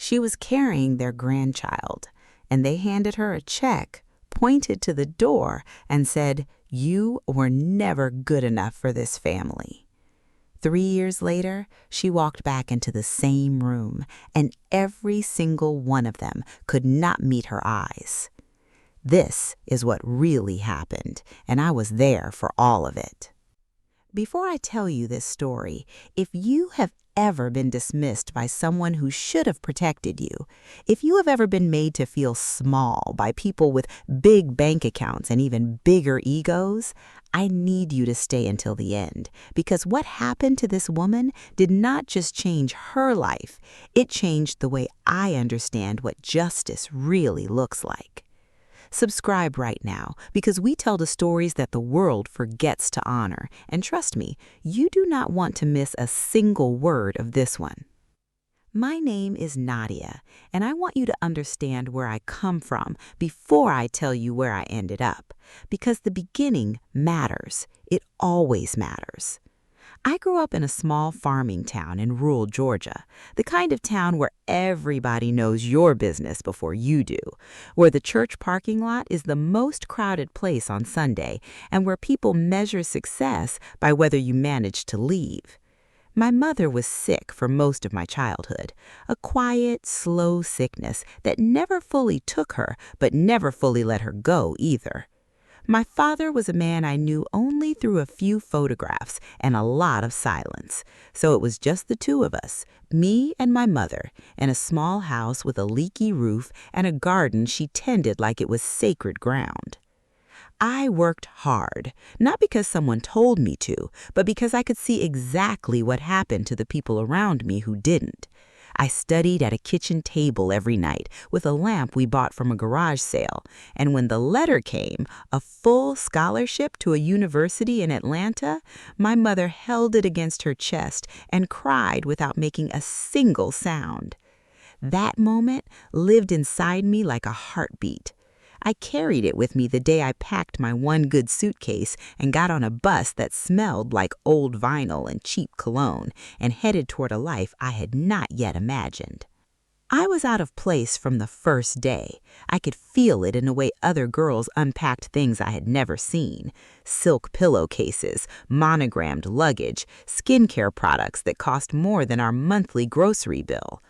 She was carrying their grandchild, and they handed her a check, pointed to the door, and said, "You were never good enough for this family." 3 years later, she walked back into the same room, and every single one of them could not meet her eyes. This is what really happened, and I was there for all of it. Before I tell you this story, if you have ever been dismissed by someone who should have protected you, if you have ever been made to feel small by people with big bank accounts and even bigger egos, I need you to stay until the end, because what happened to this woman did not just change her life, it changed the way I understand what justice really looks like. Subscribe right now, because we tell the stories that the world forgets to honor. And trust me, you do not want to miss a single word of this one. My name is Nadia, and I want you to understand where I come from before I tell you where I ended up, because the beginning matters. It always matters. I grew up in a small farming town in rural Georgia, the kind of town where everybody knows your business before you do, where the church parking lot is the most crowded place on Sunday, and where people measure success by whether you manage to leave. My mother was sick for most of my childhood, a quiet, slow sickness that never fully took her, but never fully let her go either. My father was a man I knew only through a few photographs and a lot of silence, so it was just the two of us, me and my mother, in a small house with a leaky roof and a garden she tended like it was sacred ground. I worked hard, not because someone told me to, but because I could see exactly what happened to the people around me who didn't. I studied at a kitchen table every night with a lamp we bought from a garage sale, and when the letter came, a full scholarship to a university in Atlanta, my mother held it against her chest and cried without making a single sound. That moment lived inside me like a heartbeat. I carried it with me the day I packed my one good suitcase and got on a bus that smelled like old vinyl and cheap cologne and headed toward a life I had not yet imagined. I was out of place from the first day. I could feel it in the way other girls unpacked things I had never seen: silk pillowcases, monogrammed luggage, skincare products that cost more than our monthly grocery bill.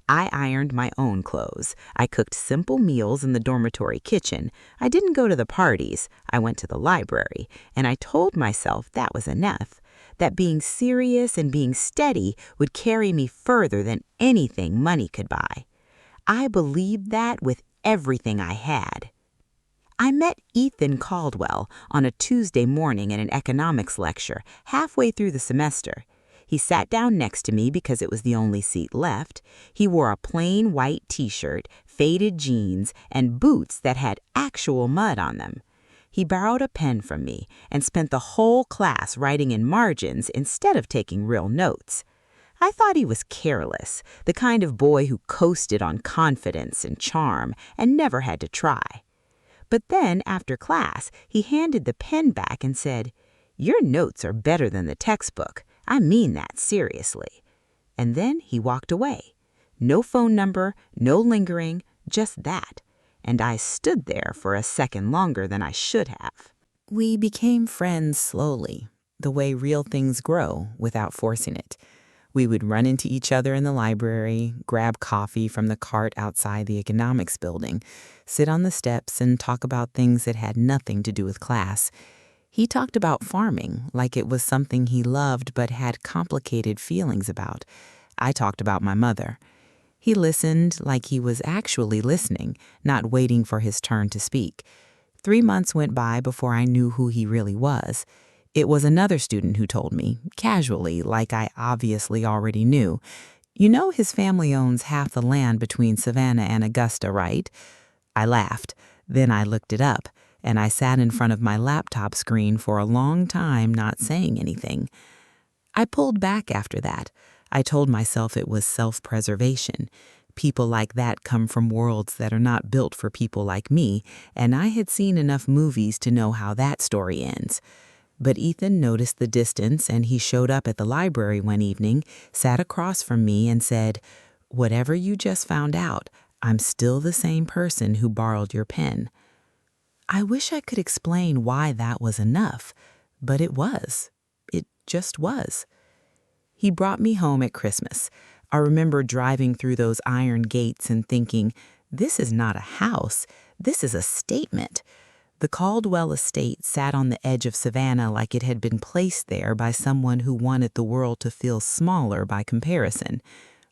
I ironed my own clothes. I cooked simple meals in the dormitory kitchen. I didn't go to the parties. I went to the library. And I told myself that was enough, that being serious and being steady would carry me further than anything money could buy. I believed that with everything I had. I met Ethan Caldwell on a Tuesday morning in an economics lecture halfway through the semester. He sat down next to me because it was the only seat left. He wore a plain white t-shirt, faded jeans, and boots that had actual mud on them. He borrowed a pen from me and spent the whole class writing in margins instead of taking real notes. I thought he was careless, the kind of boy who coasted on confidence and charm and never had to try. But then, after class, he handed the pen back and said, "Your notes are better than the textbook. I mean that seriously." And then he walked away. No phone number, no lingering, just that. And I stood there for a second longer than I should have. We became friends slowly, the way real things grow without forcing it. We would run into each other in the library, grab coffee from the cart outside the economics building, sit on the steps and talk about things that had nothing to do with class. He talked about farming like it was something he loved but had complicated feelings about. I talked about my mother. He listened like he was actually listening, not waiting for his turn to speak. 3 months went by before I knew who he really was. It was another student who told me, casually, like I obviously already knew. "You know his family owns half the land between Savannah and Augusta, right?" I laughed. Then I looked it up, and I sat in front of my laptop screen for a long time not saying anything. I pulled back after that. I told myself it was self-preservation. People like that come from worlds that are not built for people like me, and I had seen enough movies to know how that story ends. But Ethan noticed the distance, and he showed up at the library one evening, sat across from me, and said, Whatever you just found out, I'm still the same person who borrowed your pen." I wish I could explain why that was enough, but it was. It just was. He brought me home at Christmas. I remember driving through those iron gates and thinking, this is not a house, this is a statement. The Caldwell estate sat on the edge of Savannah like it had been placed there by someone who wanted the world to feel smaller by comparison.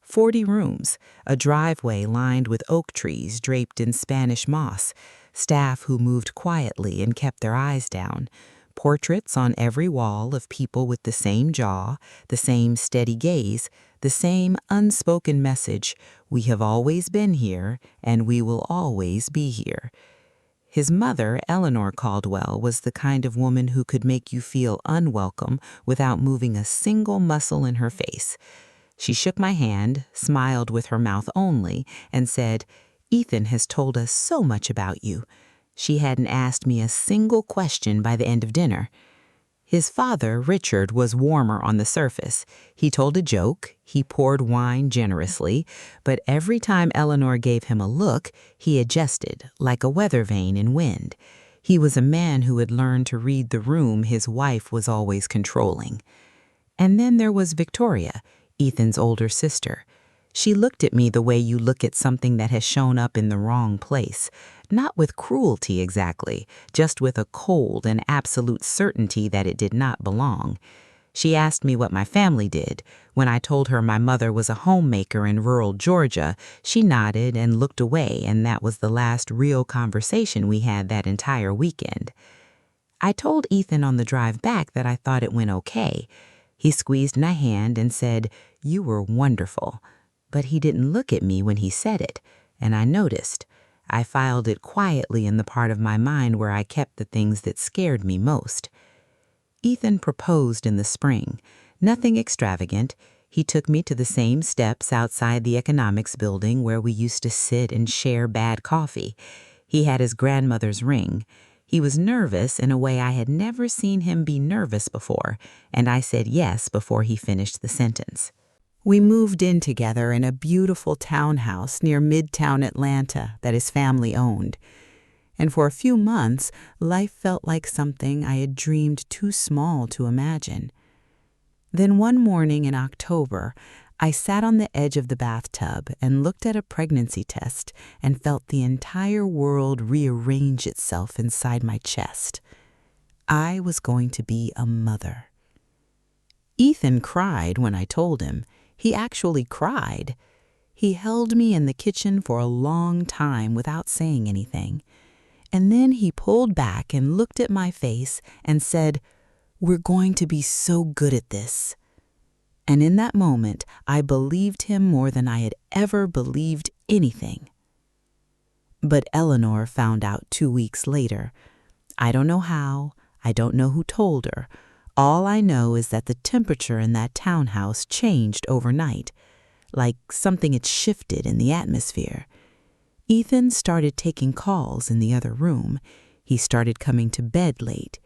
40 rooms, a driveway lined with oak trees draped in Spanish moss, staff who moved quietly and kept their eyes down, portraits on every wall of people with the same jaw, the same steady gaze, the same unspoken message, "We have always been here, and we will always be here." His mother, Eleanor Caldwell, was the kind of woman who could make you feel unwelcome without moving a single muscle in her face. She shook my hand, smiled with her mouth only, and said, "Ethan has told us so much about you." She hadn't asked me a single question by the end of dinner. His father, Richard, was warmer on the surface. He told a joke, he poured wine generously, but every time Eleanor gave him a look, he adjusted, like a weather vane in wind. He was a man who had learned to read the room his wife was always controlling. And then there was Victoria, Ethan's older sister. She looked at me the way you look at something that has shown up in the wrong place, not with cruelty exactly, just with a cold and absolute certainty that it did not belong. She asked me what my family did. When I told her my mother was a homemaker in rural Georgia, she nodded and looked away, and that was the last real conversation we had that entire weekend. I told Ethan on the drive back that I thought it went okay. He squeezed my hand and said, "You were wonderful." But he didn't look at me when he said it, and I noticed. I filed it quietly in the part of my mind where I kept the things that scared me most. Ethan proposed in the spring. Nothing extravagant. He took me to the same steps outside the economics building where we used to sit and share bad coffee. He had his grandmother's ring. He was nervous in a way I had never seen him be nervous before, and I said yes before he finished the sentence. We moved in together in a beautiful townhouse near Midtown Atlanta that his family owned. And for a few months, life felt like something I had dreamed too small to imagine. Then one morning in October, I sat on the edge of the bathtub and looked at a pregnancy test and felt the entire world rearrange itself inside my chest. I was going to be a mother. Ethan cried when I told him. He actually cried. He held me in the kitchen for a long time without saying anything. And then he pulled back and looked at my face and said, "We're going to be so good at this." And in that moment, I believed him more than I had ever believed anything. But Eleanor found out 2 weeks later. I don't know how. I don't know who told her. All I know is that the temperature in that townhouse changed overnight, like something had shifted in the atmosphere. Ethan started taking calls in the other room. He started coming to bed late.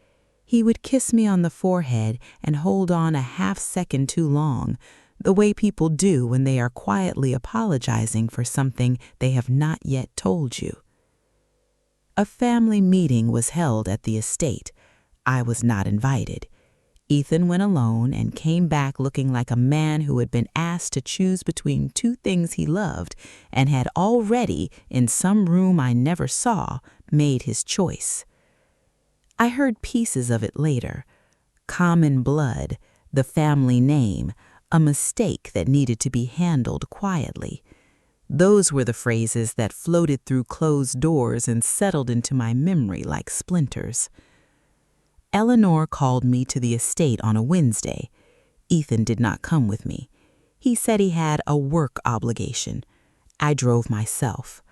He would kiss me on the forehead and hold on a half-second too long, the way people do when they are quietly apologizing for something they have not yet told you. A family meeting was held at the estate. I was not invited. Ethan went alone and came back looking like a man who had been asked to choose between two things he loved and had already, in some room I never saw, made his choice. I heard pieces of it later. Common blood, the family name, a mistake that needed to be handled quietly. Those were the phrases that floated through closed doors and settled into my memory like splinters. Eleanor called me to the estate on a Wednesday. Ethan did not come with me. He said he had a work obligation. I drove myself.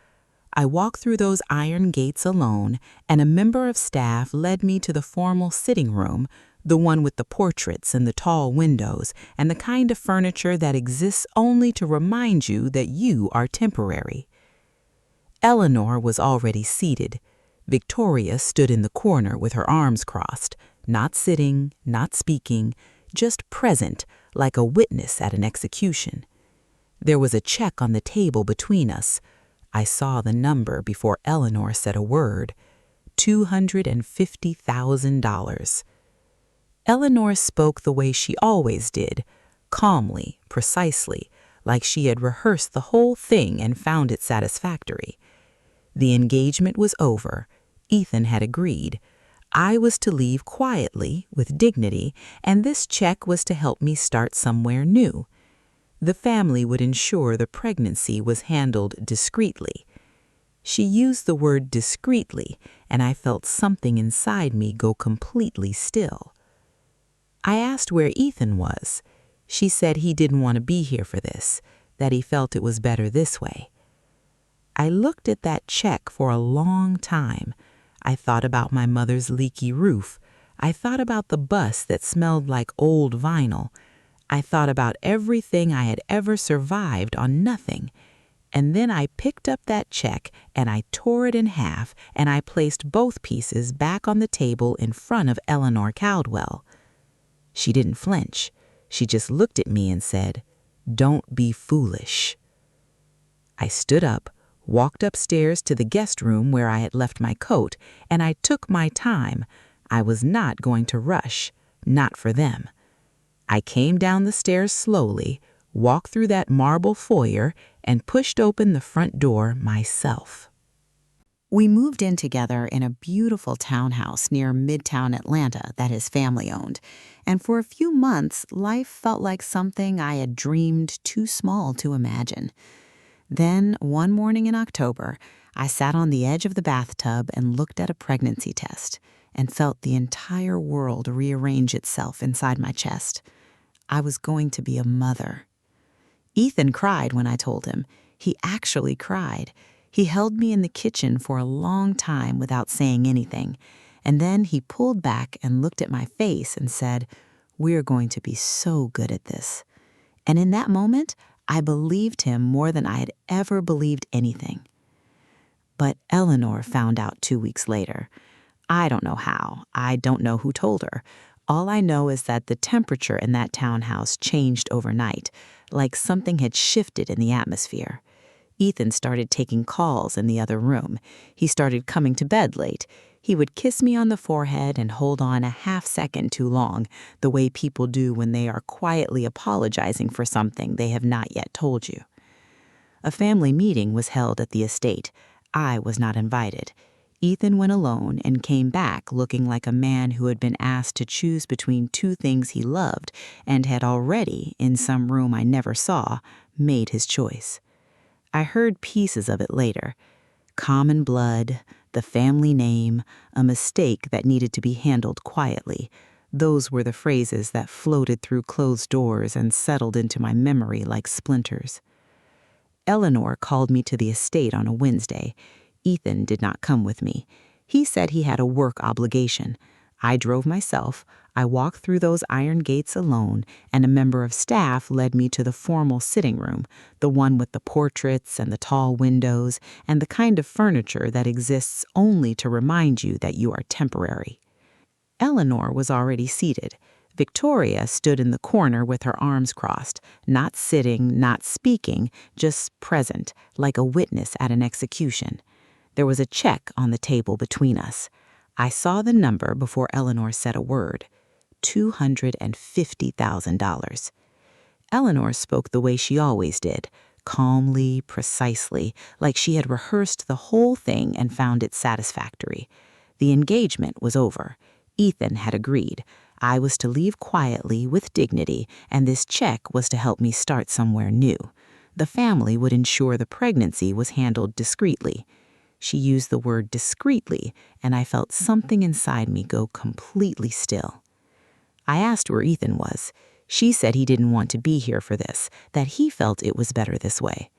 I walked through those iron gates alone, and a member of staff led me to the formal sitting room, the one with the portraits and the tall windows, and the kind of furniture that exists only to remind you that you are temporary. Eleanor was already seated. Victoria stood in the corner with her arms crossed, not sitting, not speaking, just present, like a witness at an execution. There was a check on the table between us. I saw the number before Eleanor said a word. $250,000. Eleanor spoke the way she always did, calmly, precisely, like she had rehearsed the whole thing and found it satisfactory. The engagement was over. Ethan had agreed. I was to leave quietly, with dignity, and this check was to help me start somewhere new. The family would ensure the pregnancy was handled discreetly. She used the word discreetly, and I felt something inside me go completely still. I asked where Ethan was. She said he didn't want to be here for this, that he felt it was better this way. I looked at that check for a long time. I thought about my mother's leaky roof. I thought about the bus that smelled like old vinyl. I thought about everything I had ever survived on nothing. And then I picked up that check and I tore it in half and I placed both pieces back on the table in front of Eleanor Caldwell. She didn't flinch. She just looked at me and said, "Don't be foolish." I stood up, walked upstairs to the guest room where I had left my coat, and I took my time. I was not going to rush, not for them. I came down the stairs slowly, walked through that marble foyer, and pushed open the front door myself. We moved in together in a beautiful townhouse near Midtown Atlanta that his family owned, and for a few months, life felt like something I had dreamed too small to imagine. Then, one morning in October, I sat on the edge of the bathtub and looked at a pregnancy test and felt the entire world rearrange itself inside my chest. I was going to be a mother. Ethan cried when I told him. He actually cried. He held me in the kitchen for a long time without saying anything, and then he pulled back and looked at my face and said, "We're going to be so good at this." And in that moment, I believed him more than I had ever believed anything. But Eleanor found out 2 weeks later. I don't know how. I don't know who told her. All I know is that the temperature in that townhouse changed overnight, like something had shifted in the atmosphere. Ethan started taking calls in the other room. He started coming to bed late. He would kiss me on the forehead and hold on a half-second too long, the way people do when they are quietly apologizing for something they have not yet told you. A family meeting was held at the estate. I was not invited. Ethan went alone and came back looking like a man who had been asked to choose between two things he loved and had already, in some room I never saw, made his choice. I heard pieces of it later. Common blood, the family name, a mistake that needed to be handled quietly. Those were the phrases that floated through closed doors and settled into my memory like splinters. Eleanor called me to the estate on a Wednesday. Ethan did not come with me. He said he had a work obligation. I drove myself. I walked through those iron gates alone, and a member of staff led me to the formal sitting room, the one with the portraits and the tall windows and the kind of furniture that exists only to remind you that you are temporary. Eleanor was already seated. Victoria stood in the corner with her arms crossed, not sitting, not speaking, just present, like a witness at an execution. There was a check on the table between us. I saw the number before Eleanor said a word. $250,000. Eleanor spoke the way she always did, calmly, precisely, like she had rehearsed the whole thing and found it satisfactory. The engagement was over. Ethan had agreed. I was to leave quietly, with dignity, and this check was to help me start somewhere new. The family would ensure the pregnancy was handled discreetly. She used the word discreetly, and I felt something inside me go completely still. I asked where Ethan was. She said he didn't want to be here for this, that he felt it was better this way.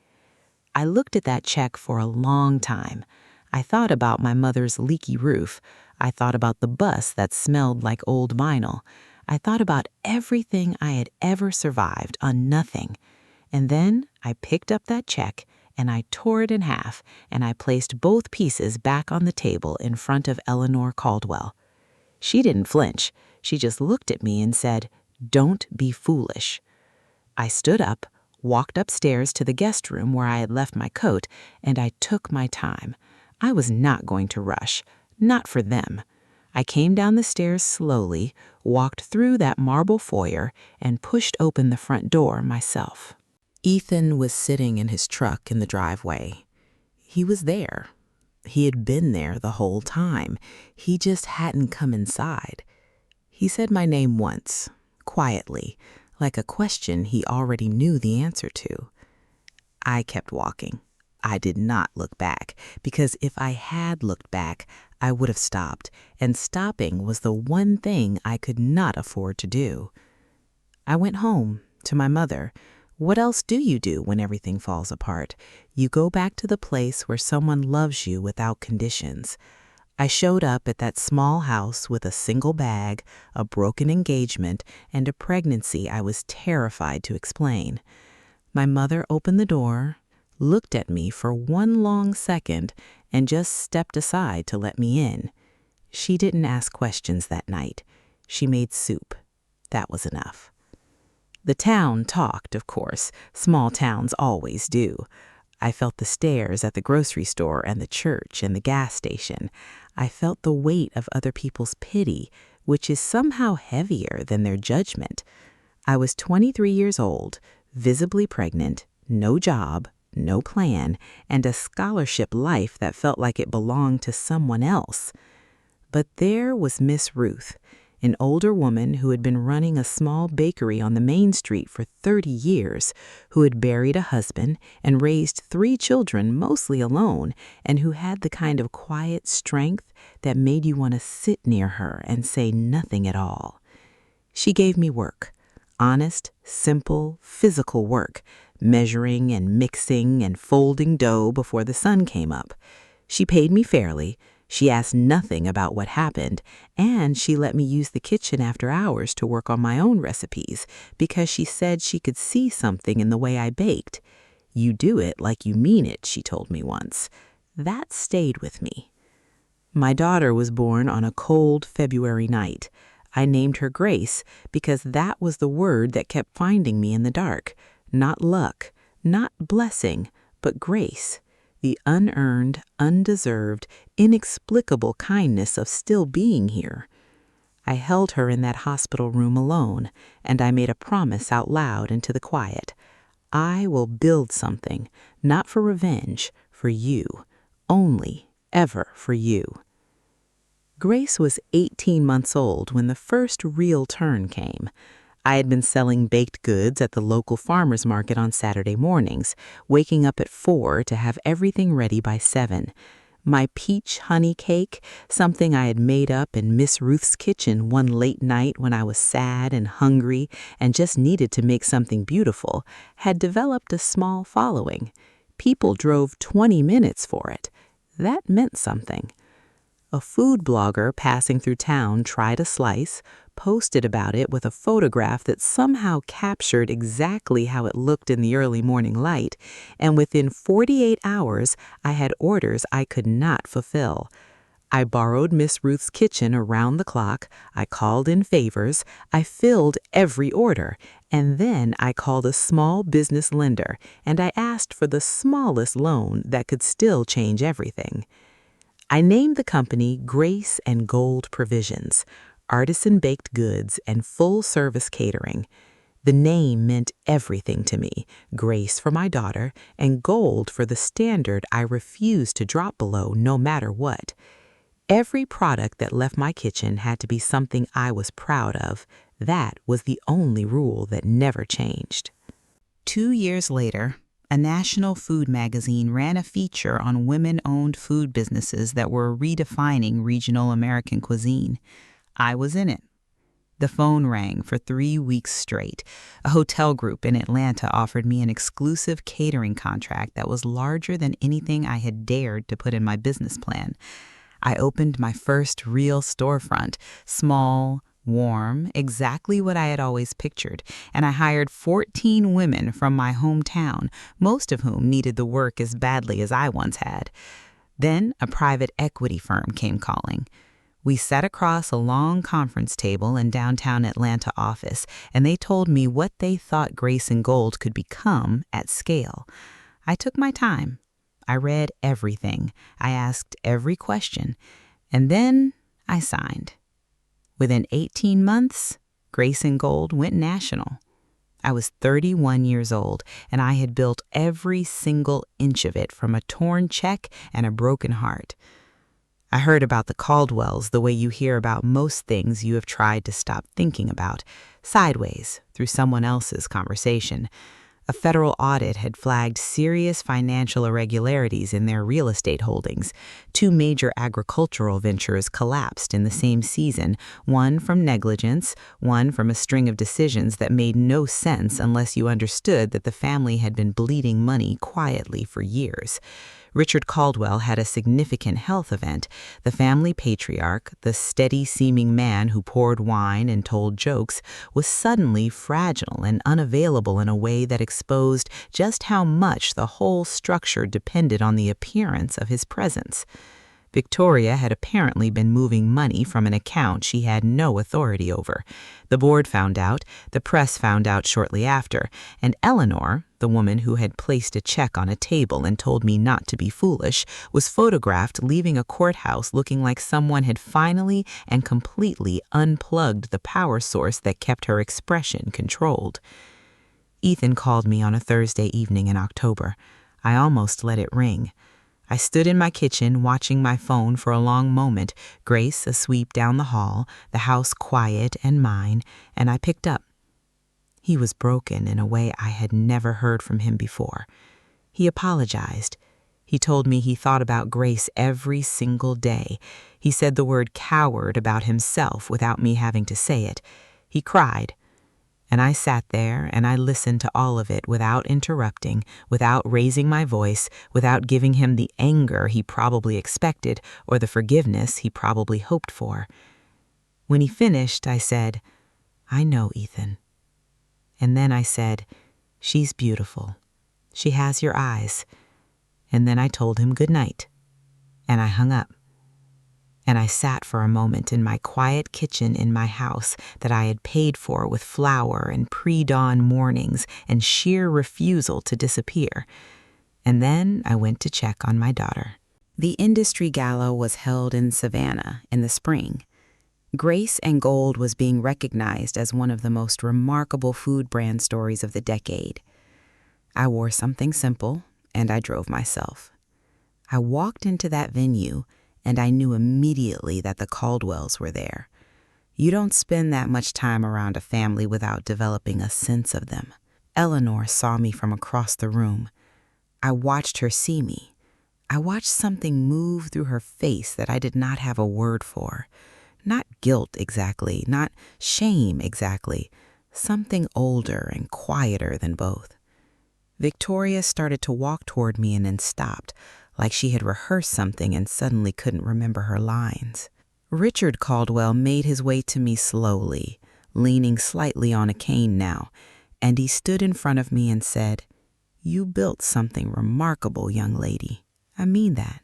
I looked at that check for a long time. I thought about my mother's leaky roof. I thought about the bus that smelled like old vinyl. I thought about everything I had ever survived on nothing. And then I picked up that check and I tore it in half, and I placed both pieces back on the table in front of Eleanor Caldwell. She didn't flinch. She just looked at me and said, "Don't be foolish." I stood up, walked upstairs to the guest room where I had left my coat, and I took my time. I was not going to rush, not for them. I came down the stairs slowly, walked through that marble foyer, and pushed open the front door myself. Ethan was sitting in his truck in the driveway. He was there. He had been there the whole time. He just hadn't come inside. He said my name once, quietly, like a question he already knew the answer to. I kept walking. I did not look back, because if I had looked back, I would have stopped, and stopping was the one thing I could not afford to do. I went home, to my mother. What else do you do when everything falls apart? You go back to the place where someone loves you without conditions. I showed up at that small house with a single bag, a broken engagement, and a pregnancy I was terrified to explain. My mother opened the door, looked at me for one long second, and just stepped aside to let me in. She didn't ask questions that night. She made soup. That was enough. The town talked, of course. Small towns always do. I felt the stares at the grocery store and the church and the gas station. I felt the weight of other people's pity, which is somehow heavier than their judgment. I was 23 years old, visibly pregnant, no job, no plan, and a scholarship life that felt like it belonged to someone else. But there was Miss Ruth, an older woman who had been running a small bakery on the main street for 30 years, who had buried a husband and raised 3 children mostly alone, and who had the kind of quiet strength that made you want to sit near her and say nothing at all. She gave me work, honest, simple, physical work, measuring and mixing and folding dough before the sun came up. She paid me fairly. She asked nothing about what happened, and she let me use the kitchen after hours to work on my own recipes because she said she could see something in the way I baked. You do it like you mean it, she told me once. That stayed with me. My daughter was born on a cold February night. I named her Grace because that was the word that kept finding me in the dark. Not luck, not blessing, but grace. The unearned, undeserved, inexplicable kindness of still being here. I held her in that hospital room alone, and I made a promise out loud into the quiet. I will build something, not for revenge, for you, only, ever for you. Grace was 18 months old when the first real turn came. I had been selling baked goods at the local farmer's market on Saturday mornings, waking up at 4 to have everything ready by 7. My peach honey cake, something I had made up in Miss Ruth's kitchen one late night when I was sad and hungry and just needed to make something beautiful, had developed a small following. People drove 20 minutes for it. That meant something. A food blogger passing through town tried a slice, posted about it with a photograph that somehow captured exactly how it looked in the early morning light, and within 48 hours, I had orders I could not fulfill. I borrowed Miss Ruth's kitchen around the clock, I called in favors, I filled every order, and then I called a small business lender, and I asked for the smallest loan that could still change everything. I named the company Grace and Gold Provisions, artisan baked goods and full-service catering. The name meant everything to me, Grace for my daughter and gold for the standard I refused to drop below no matter what. Every product that left my kitchen had to be something I was proud of. That was the only rule that never changed. 2 years later, a national food magazine ran a feature on women-owned food businesses that were redefining regional American cuisine. I was in it. The phone rang for 3 weeks straight. A hotel group in Atlanta offered me an exclusive catering contract that was larger than anything I had dared to put in my business plan. I opened my first real storefront, small, warm, exactly what I had always pictured, and I hired 14 women from my hometown, most of whom needed the work as badly as I once had. Then a private equity firm came calling. We sat across a long conference table in downtown Atlanta office, and they told me what they thought Grace and Gold could become at scale. I took my time. I read everything. I asked every question. And then I signed. Within 18 months, Grace and Gold went national. I was 31 years old, and I had built every single inch of it from a torn check and a broken heart. I heard about the Caldwells the way you hear about most things you have tried to stop thinking about, sideways, through someone else's conversation. A federal audit had flagged serious financial irregularities in their real estate holdings. 2 major agricultural ventures collapsed in the same season, one from negligence, one from a string of decisions that made no sense unless you understood that the family had been bleeding money quietly for years. Richard Caldwell had a significant health event. The family patriarch, the steady-seeming man who poured wine and told jokes, was suddenly fragile and unavailable in a way that exposed just how much the whole structure depended on the appearance of his presence. Victoria had apparently been moving money from an account she had no authority over. The board found out, the press found out shortly after, and Eleanor, the woman who had placed a check on a table and told me not to be foolish, was photographed leaving a courthouse looking like someone had finally and completely unplugged the power source that kept her expression controlled. Ethan called me on a Thursday evening in October. I almost let it ring. I stood in my kitchen watching my phone for a long moment, Grace asleep down the hall, the house quiet and mine, and I picked up. He was broken in a way I had never heard from him before. He apologized. He told me he thought about Grace every single day. He said the word coward about himself without me having to say it. He cried. And I sat there and I listened to all of it without interrupting, without raising my voice, without giving him the anger he probably expected or the forgiveness he probably hoped for. When he finished, I said, "I know, Ethan." And then I said, "She's beautiful. She has your eyes." And then I told him good night. And I hung up. And I sat for a moment in my quiet kitchen in my house that I had paid for with flour and pre-dawn mornings and sheer refusal to disappear. And then I went to check on my daughter. The industry gala was held in Savannah in the spring. Grace and Gold was being recognized as one of the most remarkable food brand stories of the decade. I wore something simple, and I drove myself. I walked into that venue, and I knew immediately that the Caldwells were there. You don't spend that much time around a family without developing a sense of them. Eleanor saw me from across the room. I watched her see me. I watched something move through her face that I did not have a word for. Not guilt exactly, not shame exactly. Something older and quieter than both. Victoria started to walk toward me and then stopped, like she had rehearsed something and suddenly couldn't remember her lines. Richard Caldwell made his way to me slowly, leaning slightly on a cane now, and he stood in front of me and said, "You built something remarkable, young lady. I mean that."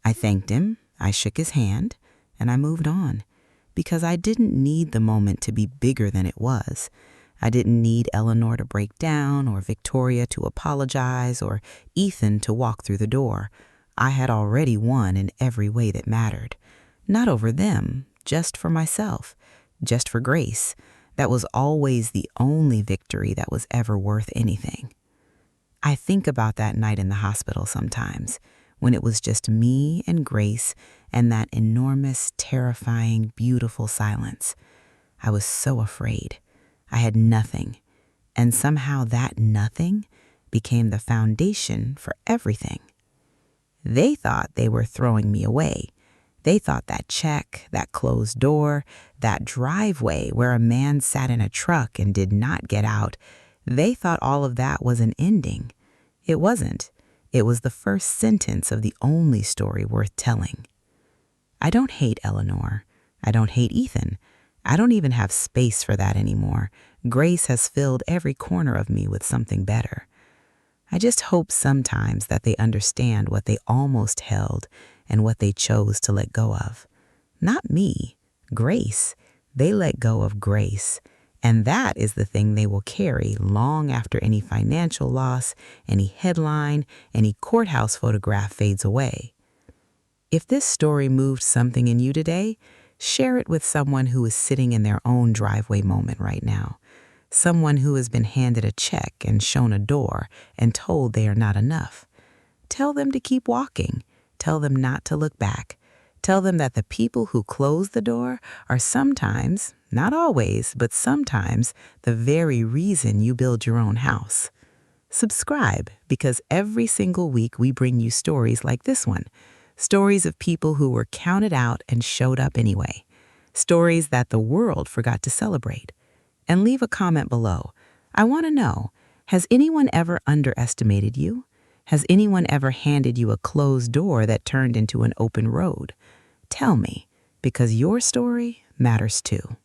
I thanked him, I shook his hand, and I moved on, because I didn't need the moment to be bigger than it was. I didn't need Eleanor to break down or Victoria to apologize or Ethan to walk through the door. I had already won in every way that mattered. Not over them, just for myself, just for Grace. That was always the only victory that was ever worth anything. I think about that night in the hospital sometimes, when it was just me and Grace and that enormous, terrifying, beautiful silence. I was so afraid. I had nothing, and somehow that nothing became the foundation for everything. They thought they were throwing me away. They thought that check, that closed door, that driveway where a man sat in a truck and did not get out, they thought all of that was an ending. It wasn't. It was the first sentence of the only story worth telling. I don't hate Eleanor. I don't hate Ethan. I don't even have space for that anymore. Grace has filled every corner of me with something better. I just hope sometimes that they understand what they almost held and what they chose to let go of. Not me, grace. They let go of grace. And that is the thing they will carry long after any financial loss, any headline, any courthouse photograph fades away. If this story moved something in you today, share it with someone who is sitting in their own driveway moment right now. Someone who has been handed a check and shown a door and told they are not enough. Tell them to keep walking. Tell them not to look back. Tell them that the people who close the door are sometimes, not always, but sometimes, the very reason you build your own house. Subscribe, because every single week we bring you stories like this one. Stories of people who were counted out and showed up anyway. Stories that the world forgot to celebrate. And leave a comment below. I want to know, has anyone ever underestimated you? Has anyone ever handed you a closed door that turned into an open road? Tell me, because your story matters too.